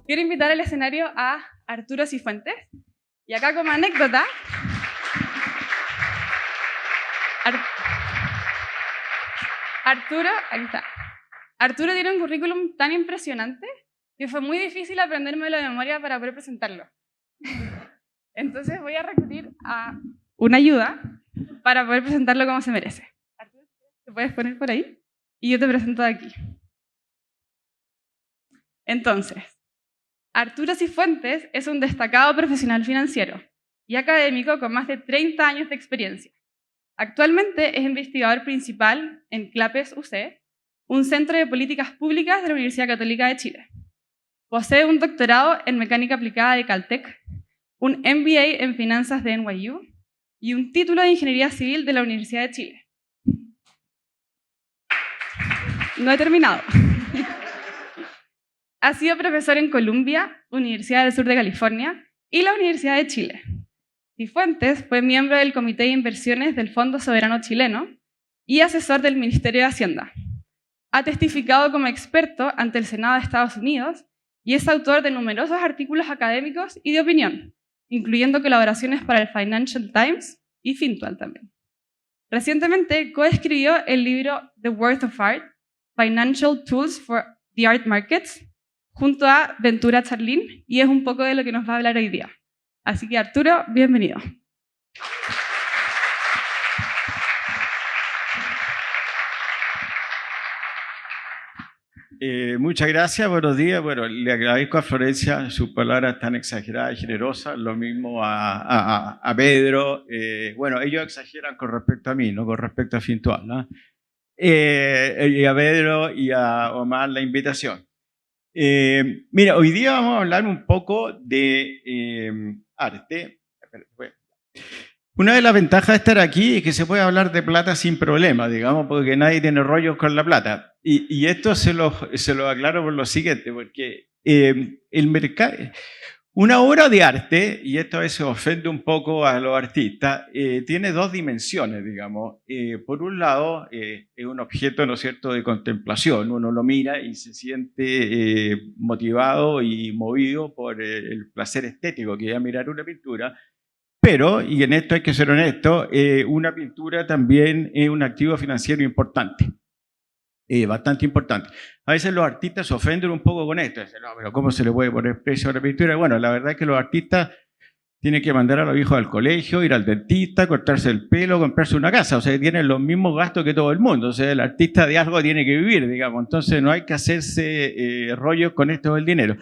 quiero invitar al escenario a Arturo Cifuentes. Y acá como anécdota, Arturo tiene un currículum tan impresionante que fue muy difícil aprendérmelo de memoria para poder presentarlo. Entonces voy a recurrir a una ayuda para poder presentarlo como se merece. Arturo, ¿te puedes poner por ahí? Y yo te presento de aquí. Entonces, Arturo Cifuentes es un destacado profesional financiero y académico con más de 30 años de experiencia. Actualmente es investigador principal en CLAPES UC, un centro de políticas públicas de la Universidad Católica de Chile. Posee un doctorado en mecánica aplicada de Caltech, un MBA en finanzas de NYU y un título de ingeniería civil de la Universidad de Chile. No he terminado. Ha sido profesor en Columbia, Universidad del Sur de California y la Universidad de Chile. Cifuentes fue miembro del Comité de Inversiones del Fondo Soberano Chileno y asesor del Ministerio de Hacienda. Ha testificado como experto ante el Senado de Estados Unidos y es autor de numerosos artículos académicos y de opinión, incluyendo colaboraciones para el Financial Times y Fintual también. Recientemente coescribió el libro The Worth of Art, Financial Tools for the Art Markets, junto a Ventura Charlín, y es un poco de lo que nos va a hablar hoy día. Así que Arturo, bienvenido. Muchas gracias, buenos días. Bueno, le agradezco a Florencia sus palabras tan exageradas y generosas, lo mismo a Pedro. Bueno, ellos exageran con respecto a mí, no con respecto a Fintual, ¿no? Y a Pedro y a Omar la invitación. Mira, hoy día vamos a hablar un poco de arte. Una de las ventajas de estar aquí es que se puede hablar de plata sin problema, digamos, porque nadie tiene rollos con la plata. Y esto se lo aclaro por lo siguiente, porque el mercado, una obra de arte, y esto a veces ofende un poco a los artistas, tiene dos dimensiones, digamos. Por un lado, es un objeto, ¿no es cierto?, de contemplación. Uno lo mira y se siente motivado y movido por el placer estético que es mirar una pintura. Pero, y en esto hay que ser honesto, una pintura también es un activo financiero importante. Bastante importante. A veces los artistas se ofenden un poco con esto. Dicen, no, pero ¿cómo se le puede poner precio a la pintura? Bueno, la verdad es que los artistas tienen que mandar a los hijos al colegio, ir al dentista, cortarse el pelo, comprarse una casa. O sea, tienen los mismos gastos que todo el mundo. O sea, el artista de algo tiene que vivir, digamos. Entonces no hay que hacerse rollos con esto del dinero.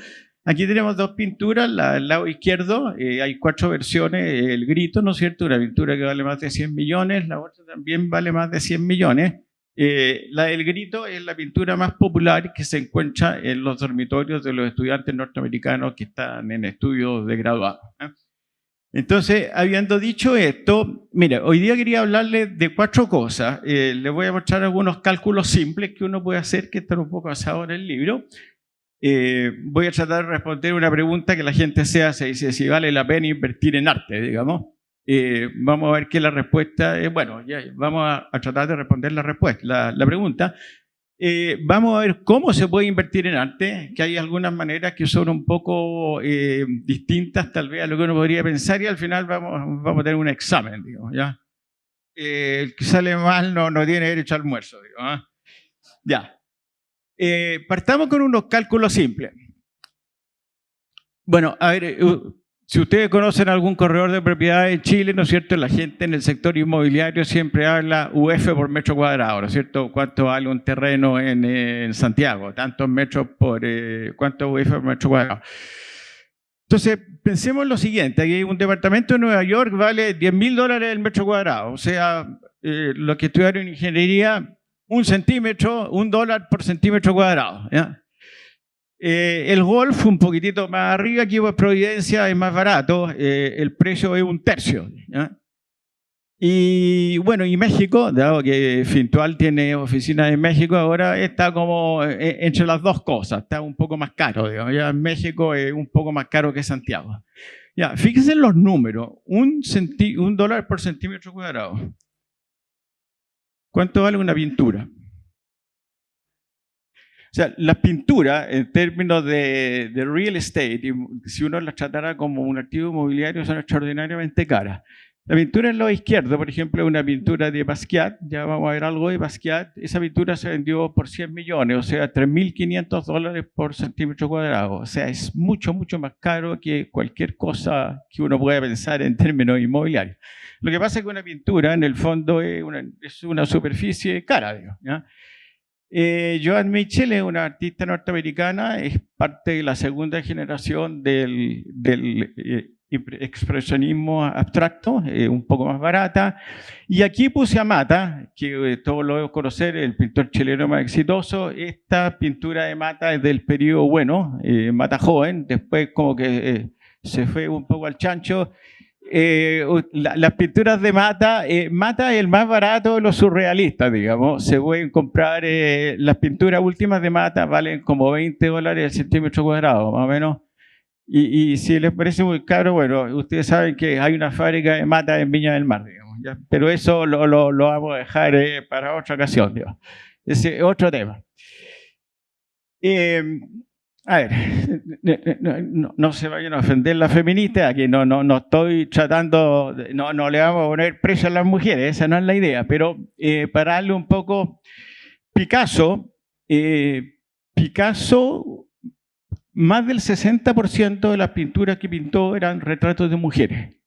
Aquí tenemos dos pinturas, al lado izquierdo hay 4 versiones, El Grito, ¿no es cierto? Una pintura que vale más de 100 millones, la otra también vale más de 100 millones. La del Grito es la pintura más popular que se encuentra en los dormitorios de los estudiantes norteamericanos que están en estudios de graduado. Entonces, habiendo dicho esto, mira, hoy día quería hablarles de 4 cosas. Les voy a mostrar algunos cálculos simples que uno puede hacer, que están un poco basados en el libro. Voy a tratar de responder una pregunta que la gente se hace, dice si vale la pena invertir en arte, digamos. Vamos a ver que la respuesta es, bueno, ya, vamos a tratar de responder la pregunta. Vamos a ver cómo se puede invertir en arte, que hay algunas maneras que son un poco distintas tal vez a lo que uno podría pensar, y al final vamos a tener un examen, digamos, ¿ya? El que sale mal no tiene derecho a almuerzo, digamos, ¿eh? Ya. Partamos con unos cálculos simples. Bueno, a ver, si ustedes conocen algún corredor de propiedades en Chile, ¿no es cierto? La gente en el sector inmobiliario siempre habla UF por metro cuadrado, ¿no es cierto? ¿Cuánto vale un terreno en Santiago? Tantos metros por, ¿cuánto UF por metro cuadrado? Entonces, pensemos en lo siguiente, aquí un departamento de Nueva York vale $10.000 el metro cuadrado, o sea, los que estudiaron ingeniería, $1 por centímetro cuadrado, ¿ya? El golf un poquitito más arriba, aquí por Providencia es más barato, el precio es 1/3, ¿ya? Y bueno, y México, dado que Fintual tiene oficinas en México, ahora está como entre las dos cosas, está un poco más caro, digamos. Ya en México es un poco más caro que Santiago. Ya, fíjense en los números, $1 por centímetro cuadrado. ¿Cuánto vale una pintura? sea, las pinturas, en términos de real estate, si uno las tratara como un activo inmobiliario, son extraordinariamente caras. La pintura en lo izquierdo, por ejemplo, es una pintura de Basquiat, ya vamos a ver algo de Basquiat, esa pintura se vendió por 100 millones, o sea, $3.500 por centímetro cuadrado, o sea, es mucho, mucho más caro que cualquier cosa que uno pueda pensar en términos inmobiliarios. Lo que pasa es que una pintura, en el fondo, es una superficie cara, digamos, ¿ya? Joan Mitchell es una artista norteamericana, es parte de la segunda generación del expresionismo abstracto, un poco más barata. Y aquí puse a Mata, que todos lo deben conocer, el pintor chileno más exitoso. Esta pintura de Mata es del periodo bueno, Mata joven, después como que se fue un poco al chancho. Las pinturas de Mata, Mata es el más barato de los surrealistas, digamos. Se pueden comprar, las pinturas últimas de Mata valen como $20 el centímetro cuadrado, más o menos. Y si les parece muy caro, bueno, ustedes saben que hay una fábrica de Mata en Viña del Mar, digamos, ¿ya? Pero eso lo vamos a dejar para otra ocasión, digamos. Ese es otro tema. A ver, no se vayan a ofender las feministas, aquí no estoy tratando, no le vamos a poner precio a las mujeres, esa no es la idea, pero para darle un poco, Picasso, más del 60% de las pinturas que pintó eran retratos de mujeres.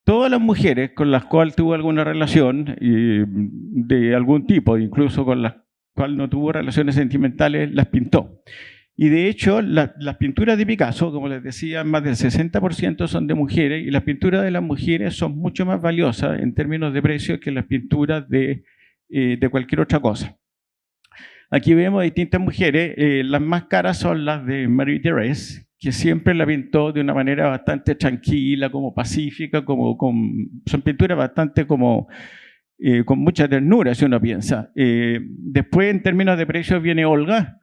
Todas las mujeres con las cuales tuvo alguna relación de algún tipo, incluso con las cuales no tuvo relaciones sentimentales, las pintó. Y de hecho, las pinturas de Picasso, como les decía, más del 60% son de mujeres, y las pinturas de las mujeres son mucho más valiosas en términos de precio que las pinturas de cualquier otra cosa. Aquí vemos distintas mujeres, las más caras son las de Marie Thérèse, que siempre la pintó de una manera bastante tranquila, como pacífica, son pinturas bastante como con mucha ternura, si uno piensa. Después, en términos de precios, viene Olga.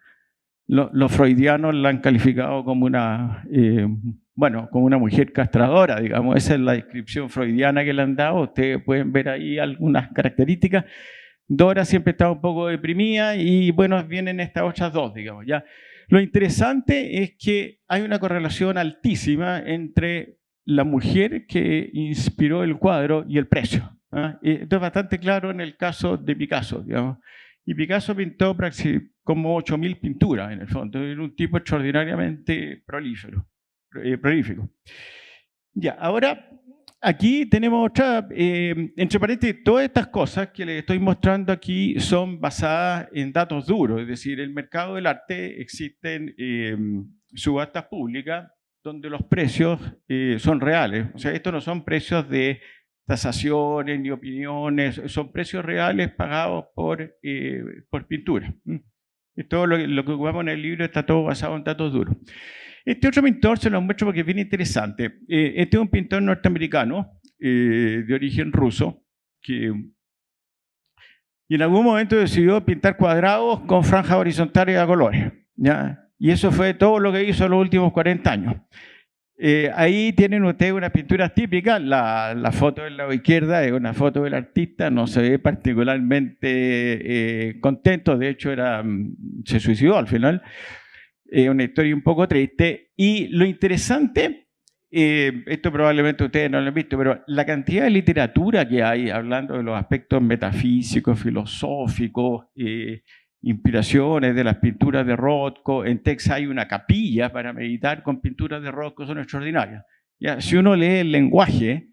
Los freudianos la han calificado como como una mujer castradora, digamos. Esa es la descripción freudiana que le han dado. Ustedes pueden ver ahí algunas características. Dora siempre está un poco deprimida y, bueno, vienen estas otras dos, digamos, ¿ya? Lo interesante es que hay una correlación altísima entre la mujer que inspiró el cuadro y el precio, ¿ah? Esto es bastante claro en el caso de Picasso, digamos. Y Picasso pintó como 8.000 pinturas, en el fondo. Era un tipo extraordinariamente prolífico. Ya, ahora, aquí tenemos otra, entre paréntesis, todas estas cosas que les estoy mostrando aquí son basadas en datos duros, es decir, en el mercado del arte existen subastas públicas donde los precios son reales. O sea, estos no son precios de tasaciones ni opiniones, son precios reales pagados por pintura. Y todo lo que ocupamos en el libro está todo basado en datos duros. Este otro pintor se lo muestro porque es bien interesante. Este es un pintor norteamericano de origen ruso que en algún momento decidió pintar cuadrados con franjas horizontales a colores, ¿ya? Y eso fue todo lo que hizo en los últimos 40 años. Ahí tienen ustedes unas pinturas típicas. La foto del lado izquierda es una foto del artista, no se ve particularmente contento, de hecho se suicidó al final. Una historia un poco triste. Y lo interesante, esto probablemente ustedes no lo han visto, pero la cantidad de literatura que hay hablando de los aspectos metafísicos, filosóficos, inspiraciones de las pinturas de Rothko. En Texas hay una capilla para meditar con pinturas de Rothko, son extraordinarias. Ya, si uno lee el lenguaje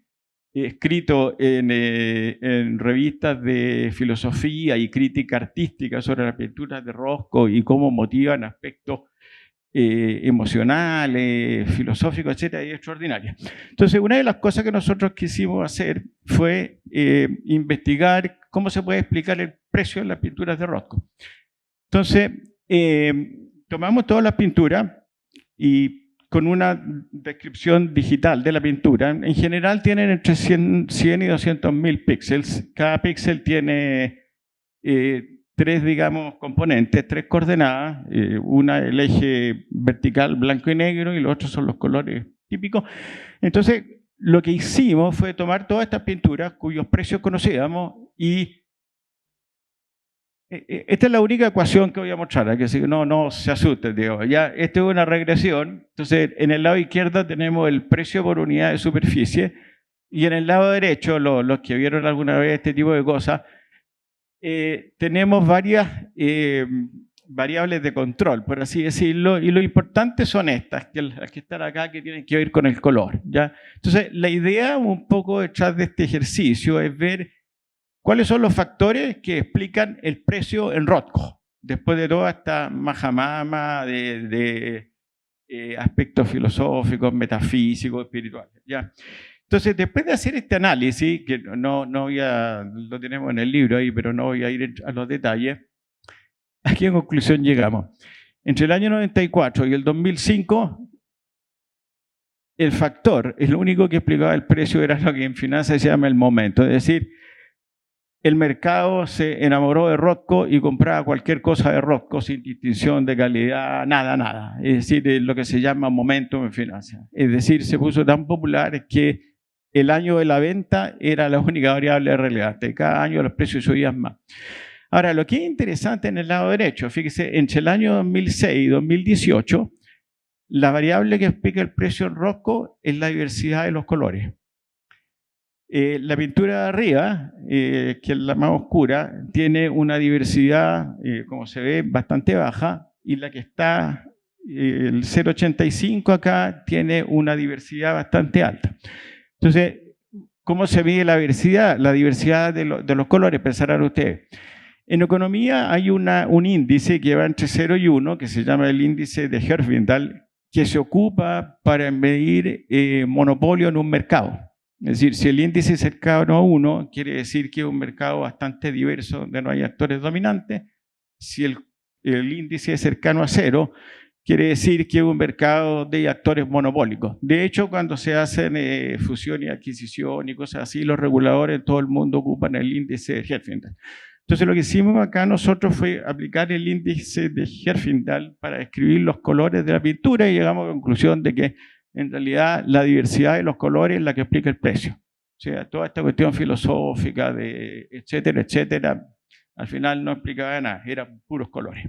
escrito en revistas de filosofía y crítica artística sobre las pinturas de Rothko y cómo motivan aspectos emocionales, filosóficos, etcétera, es extraordinaria. Entonces, una de las cosas que nosotros quisimos hacer fue investigar cómo se puede explicar el precio de las pinturas de Rothko. Entonces, tomamos todas las pinturas y con una descripción digital de la pintura. En general tienen entre 100 y 200.000 píxeles. Cada píxel tiene tres, digamos, componentes, tres coordenadas. Una el eje vertical blanco y negro y los otros son los colores típicos. Entonces, lo que hicimos fue tomar todas estas pinturas cuyos precios conocíamos y Esta es la única ecuación que voy a mostrar, que no se asusten, digo. Ya, esta es una regresión. Entonces, en el lado izquierdo tenemos el precio por unidad de superficie y en el lado derecho, los que vieron alguna vez este tipo de cosas, tenemos varias variables de control, por así decirlo, y lo importante son estas, las que están acá, que tienen que ver con el color, ¿ya? Entonces, la idea un poco detrás de este ejercicio es ver cuáles son los factores que explican el precio en Rothko, después de toda esta majamama de aspectos filosóficos, metafísicos, espirituales, ¿ya? Entonces, después de hacer este análisis, que lo tenemos en el libro ahí, pero no voy a ir a los detalles, ¿a qué conclusión llegamos? Entre el año 94 y el 2005, el factor, el único que explicaba el precio era lo que en finanzas se llama el momento, es decir, el mercado se enamoró de Rothko y compraba cualquier cosa de Rothko sin distinción de calidad, nada. Es decir, lo que se llama momentum en finanzas. Es decir, se puso tan popular que el año de la venta era la única variable relevante. Cada año los precios subían más. Ahora, lo que es interesante en el lado derecho, fíjese, entre el año 2006 y 2018, la variable que explica el precio en Rothko es la diversidad de los colores. La pintura de arriba, que es la más oscura, tiene una diversidad, como se ve, bastante baja, y la que está, el 0,85 acá, tiene una diversidad bastante alta. Entonces, ¿cómo se mide la diversidad? La diversidad de los colores, pensarán ustedes. En economía hay un índice que va entre 0 y 1, que se llama el índice de Herfindahl, que se ocupa para medir monopolio en un mercado. Es decir, si el índice es cercano a 1, quiere decir que es un mercado bastante diverso donde no hay actores dominantes. Si el índice es cercano a 0, quiere decir que es un mercado de actores monopólicos. De hecho, cuando se hacen fusión y adquisición y cosas así, los reguladores en todo el mundo ocupan el índice de Herfindahl. Entonces, lo que hicimos acá nosotros fue aplicar el índice de Herfindahl para describir los colores de la pintura y llegamos a la conclusión de que en realidad la diversidad de los colores es la que explica el precio. O sea, toda esta cuestión filosófica de etcétera, al final no explicaba nada, eran puros colores.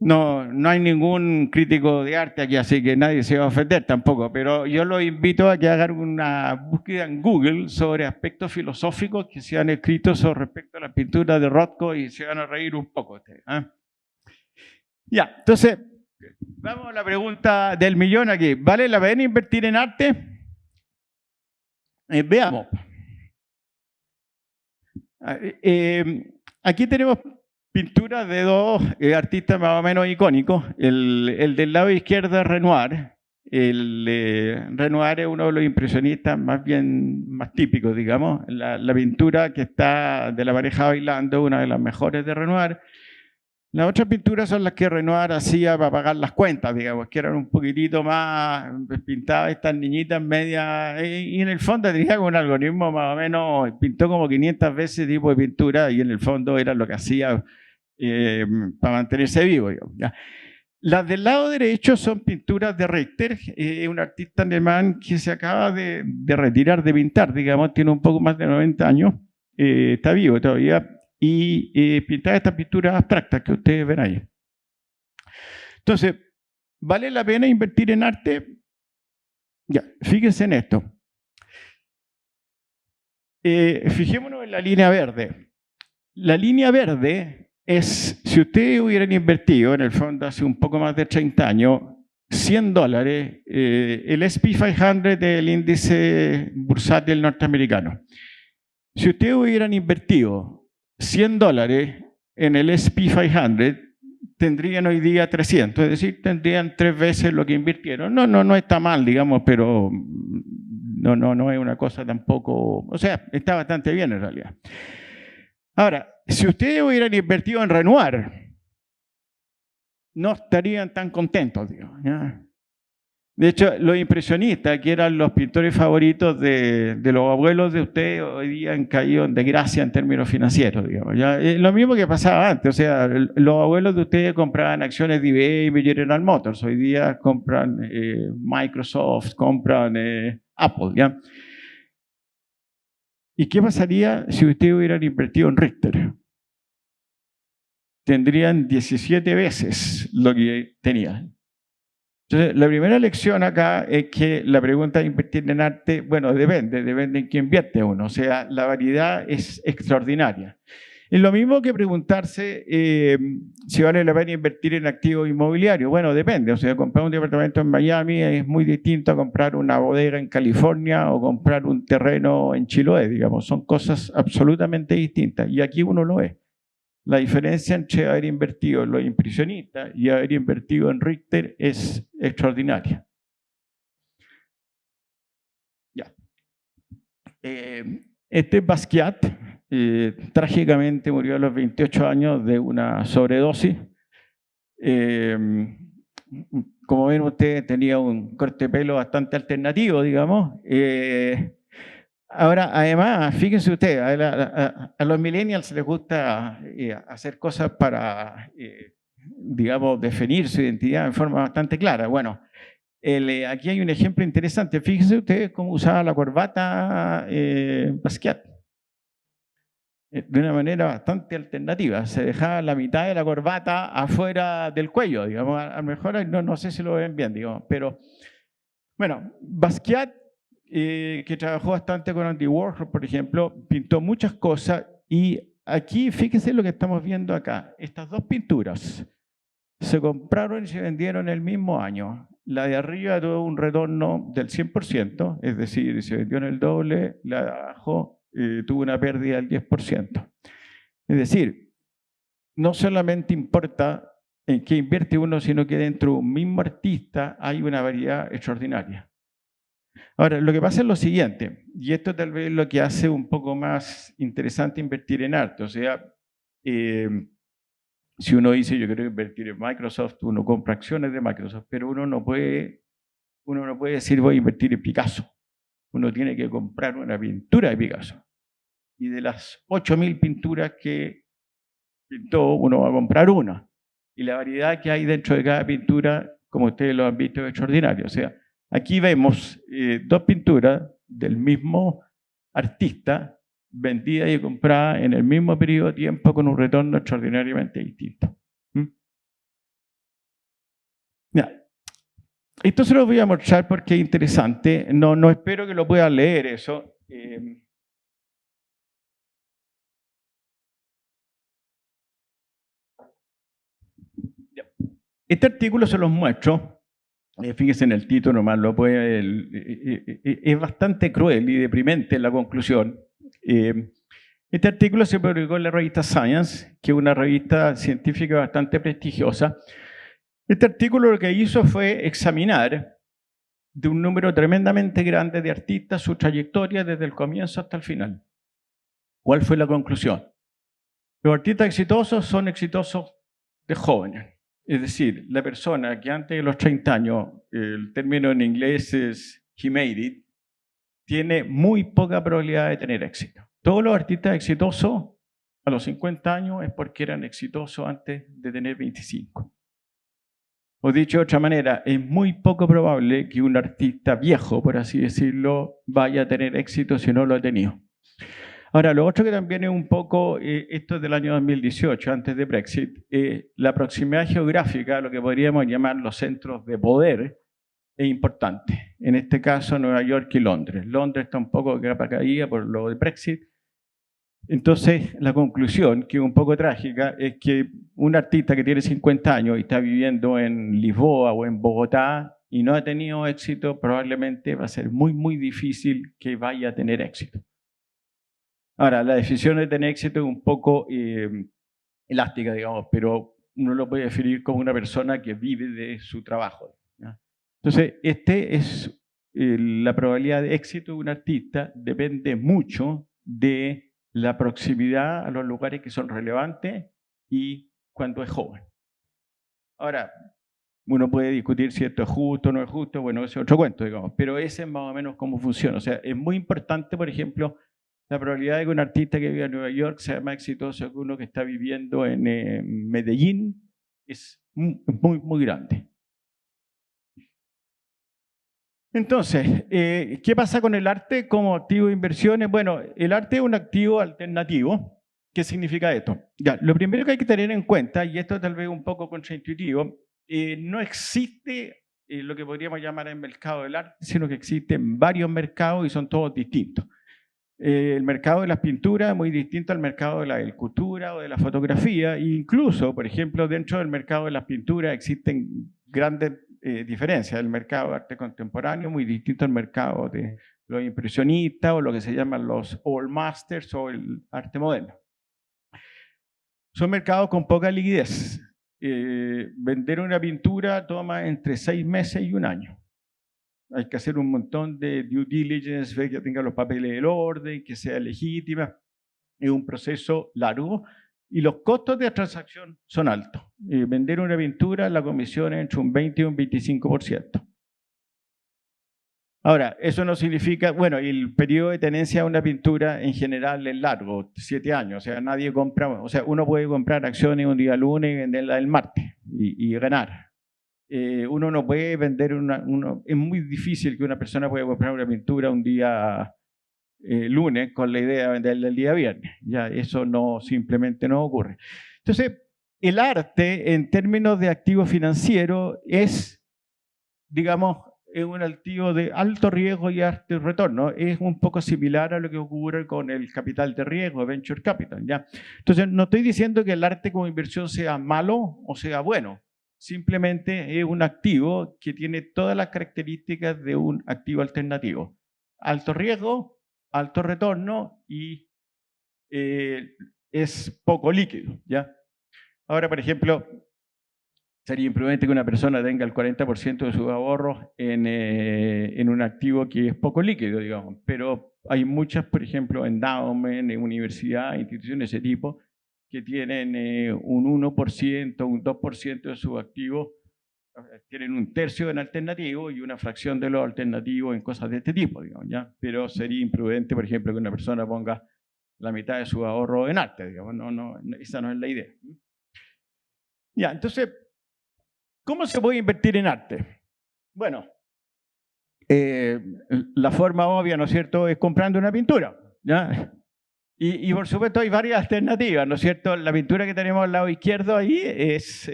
No hay ningún crítico de arte aquí, así que nadie se va a ofender tampoco, pero yo los invito a que hagan una búsqueda en Google sobre aspectos filosóficos que se han escrito respecto a la pintura de Rothko y se van a reír un poco ustedes, ¿eh? Ya, entonces, vamos a la pregunta del millón aquí. ¿Vale la pena invertir en arte? Veamos. Aquí tenemos pinturas de dos artistas más o menos icónicos. El del lado izquierdo es Renoir. Renoir es uno de los impresionistas más típicos, digamos. La pintura que está de la pareja bailando es una de las mejores de Renoir. Las otras pinturas son las que Renoir hacía para pagar las cuentas, digamos, que eran un poquitito más pintadas estas niñitas medias, y en el fondo tenía un algoritmo más o menos, pintó como 500 veces tipo de pintura y en el fondo era lo que hacía para mantenerse vivo, digamos, ¿ya? Las del lado derecho son pinturas de Richter, un artista alemán que se acaba de retirar de pintar, digamos, tiene un poco más de 90 años, está vivo todavía, y pintar estas pinturas abstractas que ustedes ven ahí. Entonces, ¿vale la pena invertir en arte? Ya, fíjense en esto. Fijémonos en la línea verde. La línea verde es, si ustedes hubieran invertido, en el fondo hace un poco más de 30 años, $100, el S&P 500 del índice bursátil norteamericano. Si ustedes hubieran invertido $100 en el S&P 500, tendrían hoy día 300, es decir, tendrían 3 veces lo que invirtieron. No está mal, digamos, pero no es una cosa tampoco, o sea, está bastante bien en realidad. Ahora, si ustedes hubieran invertido en Renoir, no estarían tan contentos, digamos, ¿ya? De hecho, los impresionistas, que eran los pintores favoritos de los abuelos de ustedes, hoy día han caído en desgracia en términos financieros, digamos, ¿ya? Lo mismo que pasaba antes, o sea, los abuelos de ustedes compraban acciones de eBay y General Motors, hoy día compran Microsoft, compran Apple, ¿ya? ¿Y qué pasaría si ustedes hubieran invertido en Richter? Tendrían 17 veces lo que tenían. Entonces, la primera lección acá es que la pregunta de invertir en arte, bueno, depende en qué invierte uno. O sea, la variedad es extraordinaria. Es lo mismo que preguntarse si vale la pena invertir en activos inmobiliarios. Bueno, depende. O sea, comprar un departamento en Miami es muy distinto a comprar una bodega en California o comprar un terreno en Chiloé, digamos. Son cosas absolutamente distintas. Y aquí uno lo es. La diferencia entre haber invertido en los impresionistas y haber invertido en Richter es extraordinaria. Ya. Este es Basquiat. Trágicamente murió a los 28 años de una sobredosis. Como ven ustedes, tenía un corte de pelo bastante alternativo, digamos. Ahora, además, fíjense ustedes, a los millennials les gusta hacer cosas para, digamos, definir su identidad en forma bastante clara. Bueno, aquí hay un ejemplo interesante. Fíjense ustedes cómo usaba la corbata Basquiat. De una manera bastante alternativa. Se dejaba la mitad de la corbata afuera del cuello, digamos. A lo mejor no sé si lo ven bien, digamos. Pero, bueno, Basquiat, que trabajó bastante con Andy Warhol, por ejemplo, pintó muchas cosas. Y aquí, fíjense lo que estamos viendo acá. Estas dos pinturas se compraron y se vendieron el mismo año. La de arriba tuvo un retorno del 100%, es decir, se vendió en el doble. La de abajo tuvo una pérdida del 10%. Es decir, no solamente importa en qué invierte uno, sino que dentro de un mismo artista hay una variedad extraordinaria. Ahora, lo que pasa es lo siguiente, y esto tal vez es lo que hace un poco más interesante invertir en arte. O sea, si uno dice yo quiero invertir en Microsoft, uno compra acciones de Microsoft, pero uno no puede decir voy a invertir en Picasso. Uno tiene que comprar una pintura de Picasso. Y de las 8.000 pinturas que pintó, uno va a comprar una. Y la variedad que hay dentro de cada pintura, como ustedes lo han visto, es extraordinaria. O sea, aquí vemos dos pinturas del mismo artista, vendidas y compradas en el mismo periodo de tiempo con un retorno extraordinariamente distinto. Ya. Esto se lo voy a mostrar porque es interesante. No espero que lo puedan leer eso. Este artículo se los muestro. Fíjense en el título, nomás lo puede. Es bastante cruel y deprimente la conclusión. Este artículo se publicó en la revista Science, que es una revista científica bastante prestigiosa. Este artículo lo que hizo fue examinar de un número tremendamente grande de artistas su trayectoria desde el comienzo hasta el final. ¿Cuál fue la conclusión? Los artistas exitosos son exitosos de jóvenes. Es decir, la persona que antes de los 30 años, el término en inglés es he made it, tiene muy poca probabilidad de tener éxito. Todos los artistas exitosos a los 50 años es porque eran exitosos antes de tener 25. O dicho de otra manera, es muy poco probable que un artista viejo, por así decirlo, vaya a tener éxito si no lo ha tenido. Ahora, lo otro que también es un poco, esto es del año 2018, antes de Brexit, la proximidad geográfica, lo que podríamos llamar los centros de poder, es importante. En este caso, Nueva York y Londres. Londres está un poco capa caída por lo de Brexit. Entonces, la conclusión, que es un poco trágica, es que un artista que tiene 50 años y está viviendo en Lisboa o en Bogotá y no ha tenido éxito, probablemente va a ser muy, muy difícil que vaya a tener éxito. Ahora, la decisión de tener éxito es un poco elástica, digamos, pero uno lo puede definir como una persona que vive de su trabajo, ¿ya? Entonces, la probabilidad de éxito de un artista depende mucho de la proximidad a los lugares que son relevantes y cuando es joven. Ahora, uno puede discutir si esto es justo o no es justo, bueno, ese es otro cuento, digamos, pero ese es más o menos cómo funciona. O sea, es muy importante, por ejemplo, la probabilidad de que un artista que vive en Nueva York sea más exitoso que uno que está viviendo en Medellín es muy, muy grande. Entonces, ¿qué pasa con el arte como activo de inversiones? Bueno, el arte es un activo alternativo. ¿Qué significa esto? Ya, lo primero que hay que tener en cuenta, y esto tal vez un poco contraintuitivo, no existe lo que podríamos llamar el mercado del arte, sino que existen varios mercados y son todos distintos. El mercado de las pinturas es muy distinto al mercado de la escultura o de la fotografía. E incluso, por ejemplo, dentro del mercado de las pinturas existen grandes diferencias. El mercado de arte contemporáneo es muy distinto al mercado de los impresionistas o lo que se llaman los old masters o el arte moderno. Son mercados con poca liquidez. Vender una pintura toma entre 6 meses y un año. Hay que hacer un montón de due diligence, ver que tenga los papeles del orden, que sea legítima. Es un proceso largo y los costos de la transacción son altos. Vender una pintura, la comisión es entre un 20 y un 25%. Ahora, eso no significa, bueno, el periodo de tenencia de una pintura en general es largo, 7 años, o sea, nadie compra, o sea, uno puede comprar acciones un día lunes y venderla el martes y ganar. Uno no puede vender es muy difícil que una persona pueda comprar una pintura un día lunes con la idea de venderla el día viernes. Ya, eso no, simplemente no ocurre. Entonces, el arte en términos de activo financiero es, digamos, es un activo de alto riesgo y alto retorno. Es un poco similar a lo que ocurre con el capital de riesgo, venture capital. ¿Ya? Entonces, no estoy diciendo que el arte como inversión sea malo o sea bueno. Simplemente es un activo que tiene todas las características de un activo alternativo. Alto riesgo, alto retorno y es poco líquido. ¿Ya? Ahora, por ejemplo, sería imprudente que una persona tenga el 40% de sus ahorros en un activo que es poco líquido, digamos. Pero hay muchas, por ejemplo, endowment, en universidades, instituciones de ese tipo, que tienen un 1%, un 2% de sus activos, tienen un tercio en alternativo y una fracción de los alternativos en cosas de este tipo, digamos, ¿ya? Pero sería imprudente, por ejemplo, que una persona ponga la mitad de su ahorro en arte, digamos. Esa no es la idea. Ya, entonces, ¿cómo se puede invertir en arte? Bueno, la forma obvia, ¿no es cierto?, es comprando una pintura, ¿ya? Y por supuesto hay varias alternativas, ¿no es cierto? La pintura que tenemos al lado izquierdo ahí es,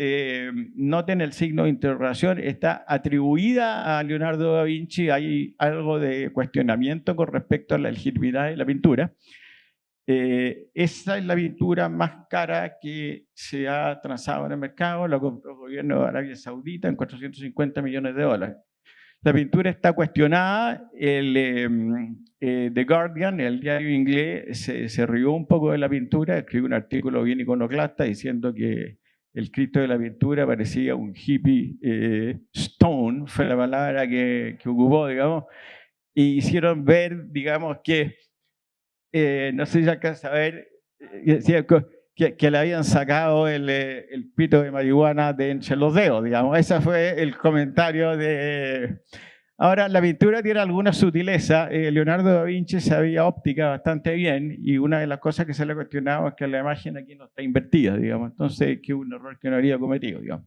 noten el signo de interrogación, está atribuida a Leonardo da Vinci. Hay algo de cuestionamiento con respecto a la legitimidad de la pintura. Esa es la pintura más cara que se ha transado en el mercado, la compró el gobierno de Arabia Saudita en 450 millones de dólares. La pintura está cuestionada. The Guardian, el diario inglés, se rió un poco de la pintura, escribió un artículo bien iconoclasta diciendo que el Cristo de la pintura parecía un hippie stone, fue la palabra que ocupó, digamos, y hicieron ver, digamos, que, no sé si alcanza a ver, que le habían sacado el pito de marihuana de entre los dedos, digamos. Ese fue el comentario de... Ahora, la pintura tiene alguna sutileza. Leonardo da Vinci sabía óptica bastante bien y una de las cosas que se le cuestionaba es que la imagen aquí no está invertida, digamos. Entonces, que es un error que no habría cometido, digamos.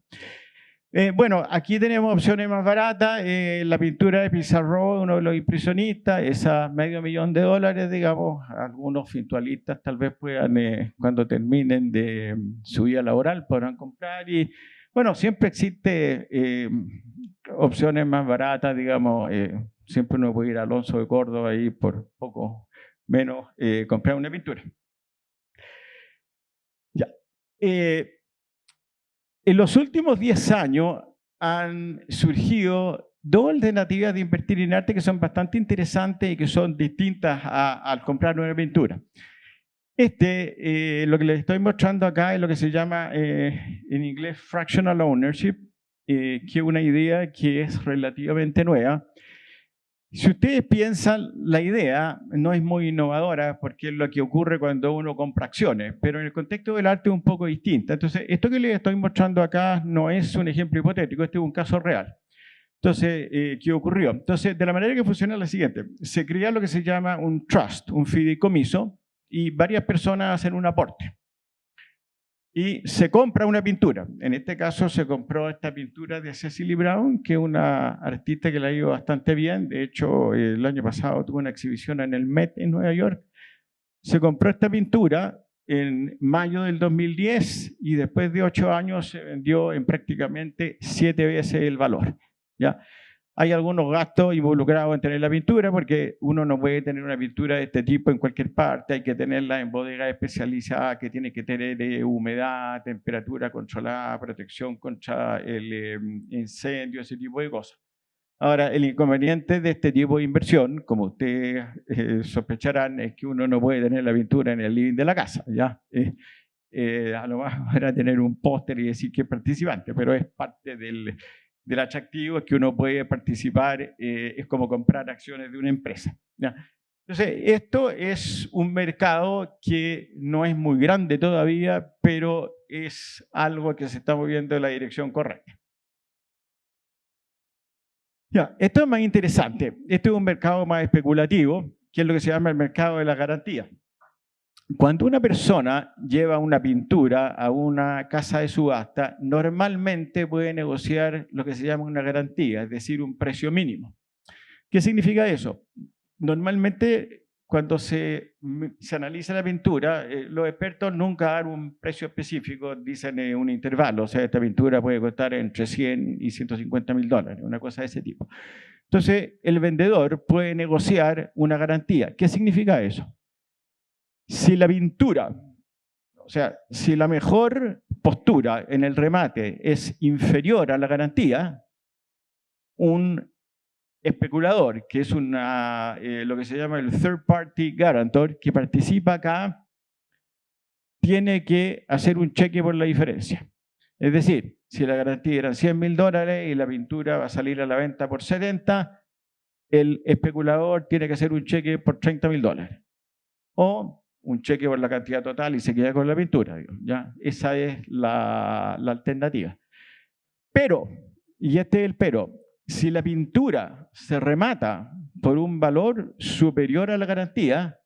Bueno, aquí tenemos opciones más baratas. La pintura de Pizarro, uno de los impresionistas, esa $500,000, digamos. Algunos virtualistas tal vez puedan, cuando terminen de su vida laboral, podrán comprar. Y bueno, siempre existe opciones más baratas, digamos. Siempre uno puede ir a Alonso de Córdoba y por poco menos comprar una pintura. Ya. En los últimos 10 años han surgido dos alternativas de invertir en arte que son bastante interesantes y que son distintas al comprar una pintura. Lo que les estoy mostrando acá es lo que se llama en inglés fractional ownership, que es una idea que es relativamente nueva. Si ustedes piensan, la idea no es muy innovadora porque es lo que ocurre cuando uno compra acciones, pero en el contexto del arte es un poco distinta. Entonces, esto que les estoy mostrando acá no es un ejemplo hipotético, este es un caso real. Entonces, ¿qué ocurrió? Entonces, de la manera que funciona es la siguiente. Se crea lo que se llama un trust, un fideicomiso, y varias personas hacen un aporte. y se compra una pintura. En este caso se compró esta pintura de Cecily Brown, que es una artista que le ha ido bastante bien. De hecho, el año pasado tuvo una exhibición en el Met en Nueva York. Se compró esta pintura en mayo del 2010 y después de 8 años se vendió en prácticamente 7 veces el valor, ¿ya? Hay algunos gastos involucrados en tener la pintura, porque uno no puede tener una pintura de este tipo en cualquier parte, hay que tenerla en bodegas especializadas, que tiene que tener humedad, temperatura controlada, protección contra el incendio, ese tipo de cosas. Ahora, el inconveniente de este tipo de inversión, como ustedes sospecharán, es que uno no puede tener la pintura en el living de la casa, ¿ya? A lo mejor era tener un póster y decir que es participante, pero es parte del atractivo, es que uno puede participar, es como comprar acciones de una empresa, ¿ya? Entonces, esto es un mercado que no es muy grande todavía, pero es algo que se está moviendo en la dirección correcta. Ya, esto es más interesante. Este es un mercado más especulativo, que es lo que se llama el mercado de la garantía. Cuando una persona lleva una pintura a una casa de subasta, normalmente puede negociar lo que se llama una garantía, es decir, un precio mínimo. ¿Qué significa eso? Normalmente, cuando se analiza la pintura, los expertos nunca dan un precio específico, dicen un intervalo. O sea, esta pintura puede costar entre 100 y 150 mil dólares, una cosa de ese tipo. Entonces, el vendedor puede negociar una garantía. ¿Qué significa eso? Si la pintura, o sea, si la mejor postura en el remate es inferior a la garantía, un especulador, que es lo que se llama el third party guarantor, que participa acá, tiene que hacer un cheque por la diferencia. Es decir, si la garantía eran 100 mil dólares y la pintura va a salir a la venta por 70, el especulador tiene que hacer un cheque por 30 mil dólares. O un cheque por la cantidad total y se queda con la pintura, ¿ya? Esa es la alternativa. Pero, y este es el pero, si la pintura se remata por un valor superior a la garantía,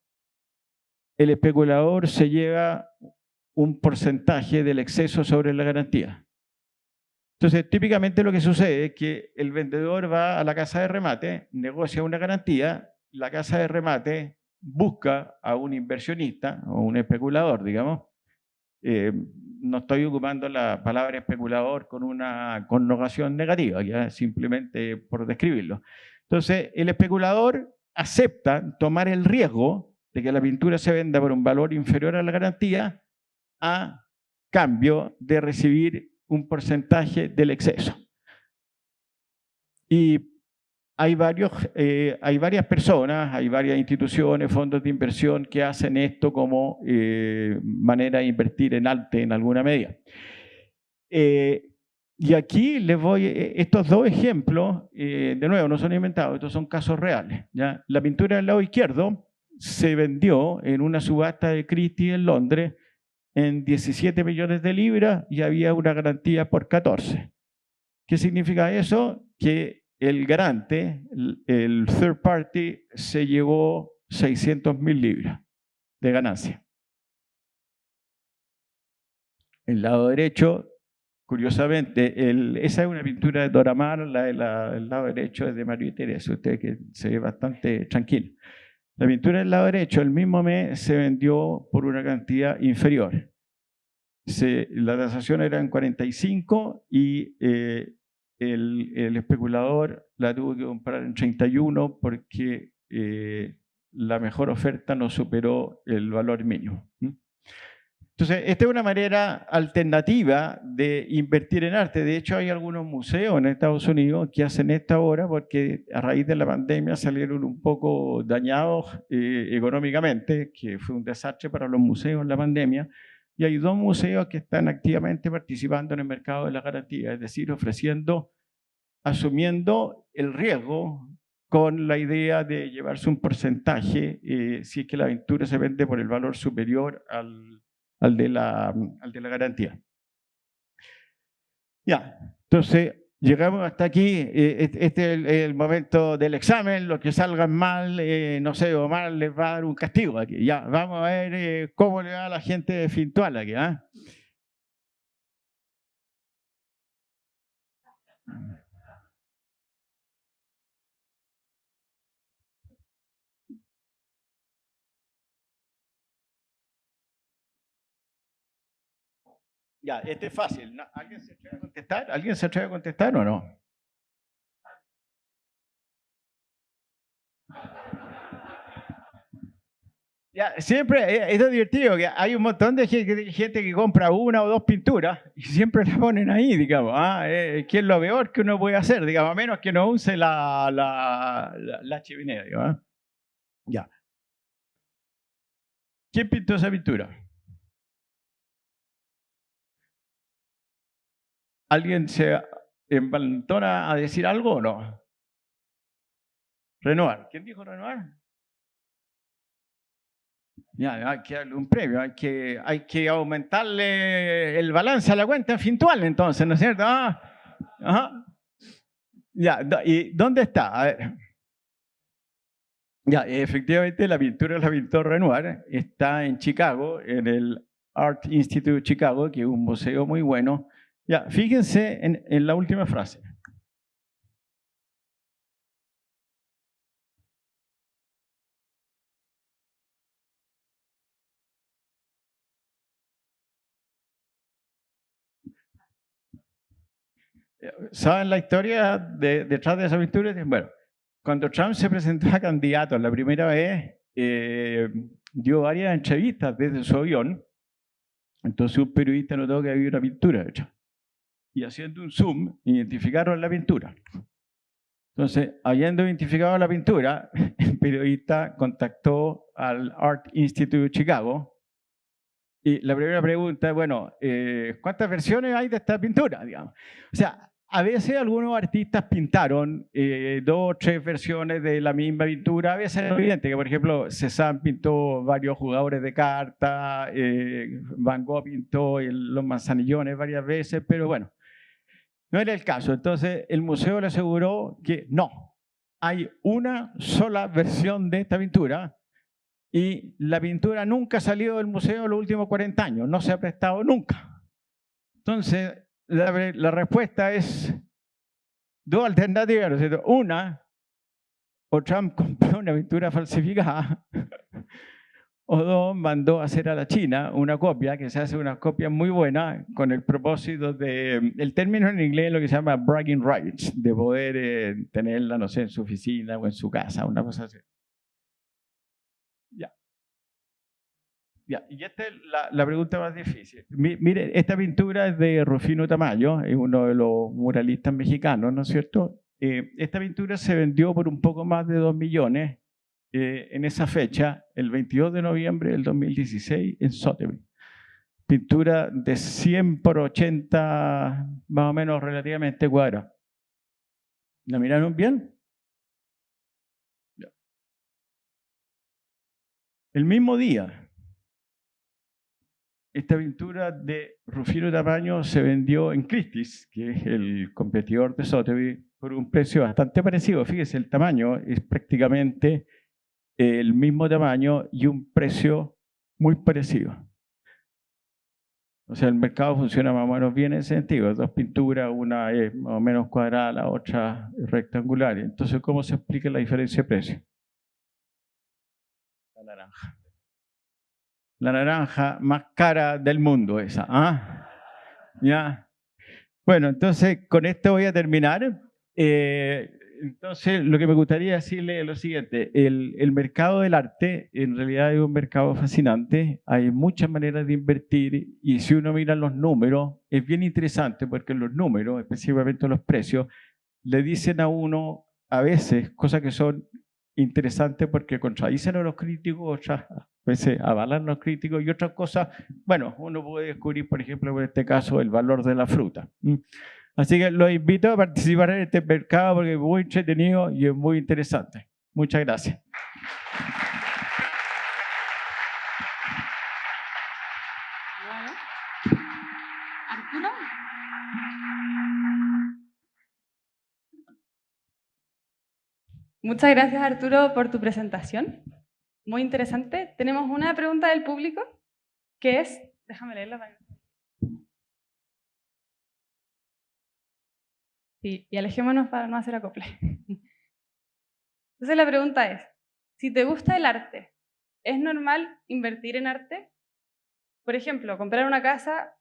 el especulador se lleva un porcentaje del exceso sobre la garantía. Entonces, típicamente lo que sucede es que el vendedor va a la casa de remate, negocia una garantía, la casa de remate busca a un inversionista o un especulador, digamos. No estoy ocupando la palabra especulador con una connotación negativa, ya simplemente por describirlo. Entonces, el especulador acepta tomar el riesgo de que la pintura se venda por un valor inferior a la garantía a cambio de recibir un porcentaje del exceso. Y hay varias personas, hay varias instituciones, fondos de inversión que hacen esto como manera de invertir en arte en alguna medida. Y aquí les voy, estos dos ejemplos, de nuevo, no son inventados, estos son casos reales, ¿ya? La pintura del lado izquierdo se vendió en una subasta de Christie en Londres en 17 millones de libras y había una garantía por 14. ¿Qué significa eso? Que el garante, el third party, se llevó 600.000 libras de ganancia. El lado derecho, curiosamente, esa es una pintura de Dora Maar, el lado derecho es de María Teresa, usted que se ve bastante tranquilo. La pintura del lado derecho, el mismo mes, se vendió por una cantidad inferior. La tasación era en 45 y el especulador la tuvo que comprar en 31 porque la mejor oferta no superó el valor mínimo. Entonces, esta es una manera alternativa de invertir en arte. De hecho, hay algunos museos en Estados Unidos que hacen esta ahora porque a raíz de la pandemia salieron un poco dañados económicamente, que fue un desastre para los museos en la pandemia. Y hay 2 museos que están activamente participando en el mercado de la garantía, es decir, asumiendo el riesgo con la idea de llevarse un porcentaje si es que la pintura se vende por el valor superior al de la garantía. Ya, entonces llegamos hasta aquí. Este es el momento del examen. Los que salgan mal, no sé, Omar les va a dar un castigo aquí. Ya, vamos a ver cómo le va a la gente de Fintual aquí. Ya, este es fácil. ¿Alguien se atreve a contestar? ¿Alguien se atreve a contestar o no? Ya, siempre es divertido que hay un montón de gente que compra una o dos pinturas y siempre la ponen ahí, digamos. ¿Qué es lo peor que uno puede hacer? Digamos, a menos que no use la chimenea, digamos. Ya. ¿Quién pintó esa pintura? ¿Alguien se envalentona a decir algo o no? Renoir. ¿Quién dijo Renoir? Ya, hay que darle un premio, hay que aumentarle el balance a la cuenta fintual, entonces, ¿no es cierto? Ajá. Ya, ¿y dónde está? A ver. Ya, efectivamente la pintura la pintó Renoir, está en Chicago, en el Art Institute Chicago, que es un museo muy bueno. Ya, fíjense en la última frase. ¿Saben la historia detrás de esa pintura? Bueno, cuando Trump se presentó a candidato la primera vez, dio varias entrevistas desde su avión. Entonces un periodista notó que había una pintura hecha. Y haciendo un zoom, identificaron la pintura. Entonces, habiendo identificado la pintura, el periodista contactó al Art Institute de Chicago. Y la primera pregunta es, bueno, ¿cuántas versiones hay de esta pintura? Digamos. O sea, a veces algunos artistas pintaron 2 o 3 versiones de la misma pintura. A veces es evidente que, por ejemplo, Cézanne pintó varios jugadores de carta, Van Gogh pintó los manzanillones varias veces, pero bueno, no era el caso. Entonces, el museo le aseguró que no, hay una sola versión de esta pintura y la pintura nunca ha salido del museo en los últimos 40 años, no se ha prestado nunca. Entonces, la respuesta es 2 alternativas, ¿no es cierto? Una, o Trump compró una pintura falsificada, o 2, mandó a hacer a la China una copia, que se hace una copia muy buena, con el propósito de, el término en inglés es lo que se llama bragging rights, de poder tenerla, no sé, en su oficina o en su casa, una cosa así. Ya. Ya, y esta es la pregunta más difícil. Mire, esta pintura es de Rufino Tamayo, es uno de los muralistas mexicanos, ¿no es cierto? Esta pintura se vendió por un poco más de 2 millones en esa fecha, el 22 de noviembre del 2016, en Sotheby. Pintura de 100 por 80, más o menos relativamente cuadrada. ¿La miraron bien? Ya. El mismo día, esta pintura de Rufino Tamayo se vendió en Christie's, que es el competidor de Sotheby, por un precio bastante parecido. Fíjese, el tamaño es prácticamente el mismo tamaño y un precio muy parecido. O sea, el mercado funciona más o menos bien en ese sentido. 2 pinturas, una es más o menos cuadrada, la otra es rectangular. Entonces, ¿cómo se explica la diferencia de precio? La naranja. La naranja más cara del mundo esa. ¿Ah? ¿Ya? Bueno, entonces con esto voy a terminar. Entonces, lo que me gustaría decirle es lo siguiente. El mercado del arte en realidad es un mercado fascinante. Hay muchas maneras de invertir y si uno mira los números, es bien interesante porque los números, específicamente los precios, le dicen a uno a veces cosas que son interesantes porque contradicen a los críticos, otras veces avalan a los críticos y otras cosas, bueno, uno puede descubrir, por ejemplo, en este caso, el valor de la fruta. Así que los invito a participar en este mercado porque es muy entretenido y es muy interesante. Muchas gracias. ¿Arturo? Muchas gracias, Arturo, por tu presentación. Muy interesante. Tenemos una pregunta del público que es, déjame leerla. Sí, y alejémonos para no hacer acople. Entonces la pregunta es, si te gusta el arte, ¿es normal invertir en arte? Por ejemplo, comprar una casa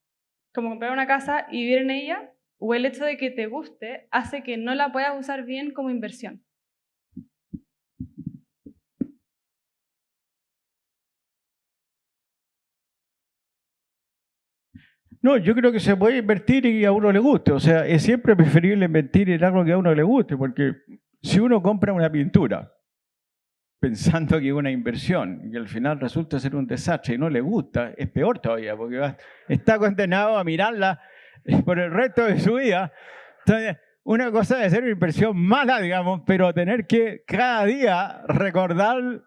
como comprar una casa y vivir en ella, o el hecho de que te guste hace que no la puedas usar bien como inversión? No, yo creo que se puede invertir y a uno le guste. O sea, es siempre preferible invertir en algo que a uno le guste, porque si uno compra una pintura pensando que es una inversión y al final resulta ser un desastre y no le gusta, es peor todavía, porque está condenado a mirarla por el resto de su vida. Entonces, una cosa es ser una inversión mala, digamos, pero tener que cada día recordar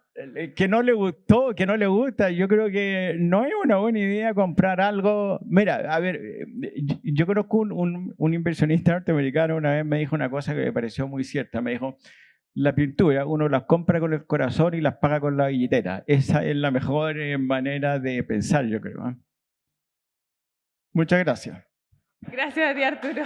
que no le gustó, que no le gusta, yo creo que no es una buena idea comprar algo. Mira, a ver, yo conozco un inversionista norteamericano, una vez me dijo una cosa que me pareció muy cierta, me dijo: la pintura uno las compra con el corazón y las paga con la billetera. Esa es la mejor manera de pensar, yo creo. Muchas gracias. Gracias a ti, Arturo.